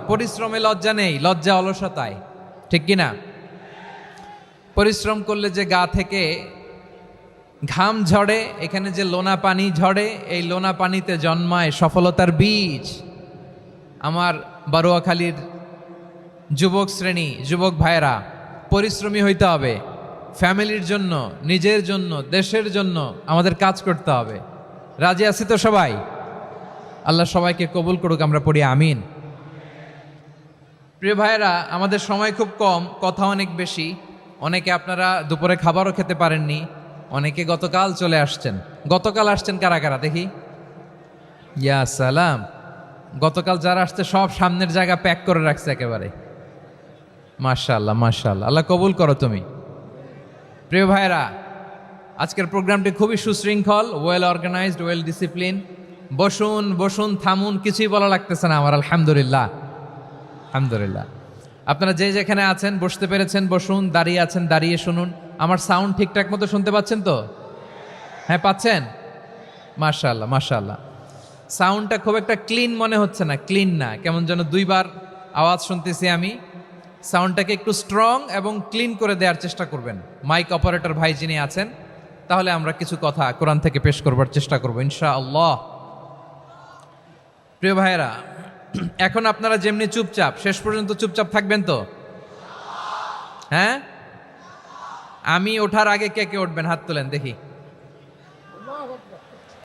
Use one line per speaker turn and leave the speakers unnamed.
পরিশ্রমে লজ্জা নেই, লজ্জা অলসতায়, ঠিক কিনা? পরিশ্রম করলে যে গা থেকে ঘাম ঝরে, এখানে যে লোনা পানি ঝরে, এই লোনা পানিতে জন্মায় সফলতার বীজ। আমার বারুয়াখালীর যুবক শ্রেণী, যুবক ভাইয়েরা, পরিশ্রমী হইতে হবে। ফ্যামিলির জন্য, নিজের জন্য, দেশের জন্য আমাদের কাজ করতে হবে। রাজি আছি তো সবাই? আল্লাহ সবাইকে কবুল করুক, আমরা পড়ি আমিন। প্রিয় ভাইয়েরা, আমাদের সময় খুব কম, কথা অনেক বেশি। অনেকে আপনারা দুপুরে খাবারও খেতে পারেননি, অনেকে গতকাল চলে আসছেন। গতকাল আসছেন কারা কারা দেখি? ইয়া সালাম। গতকাল যারা আসছে সব সামনের জায়গা প্যাক করে রাখছে একেবারে। মাশাআল্লাহ, মাশাআল্লাহ, আল্লাহ কবুল করো তুমি। প্রিয় ভাইয়েরা, আজকের প্রোগ্রামটি খুবই সুশৃঙ্খল, ওয়েল অর্গানাইজড, ওয়েল ডিসিপ্লিন। বসুন বসুন, থামুন, কিছুই বলা লাগতেছে না আমার। আলহামদুলিল্লাহ, আলহামদুলিল্লাহ। আপনারা যে যেখানে আছেন বসতে পেরেছেন বসুন, দাঁড়িয়ে আছেন দাঁড়িয়ে শুনুন। আমার সাউন্ড ঠিকঠাক মতো শুনতে পাচ্ছেন তো? হ্যাঁ, পাচ্ছেন? মাশাআল্লাহ, মাশাআল্লাহ। সাউন্ডটা খুব একটা ক্লিন মনে হচ্ছে না, ক্লিন না, কেমন যেন দুইবার আওয়াজ শুনতেছি আমি। সাউন্ডটাকে একটু স্ট্রং এবং ক্লিন করে দেওয়ার চেষ্টা করবেন মাইক অপারেটর ভাই যিনি আছেন। তাহলে আমরা কিছু কথা কোরআন থেকে পেশ করবার চেষ্টা করবো ইনশাআল্লাহ। প্রিয় ভাইয়েরা, এখন আপনারা যেমনি চুপচাপ, শেষ পর্যন্ত চুপচাপ থাকবেন তো? হ্যাঁ, আমি ওঠার আগে কে কে উঠবেন? হাত তোলেন দেখি।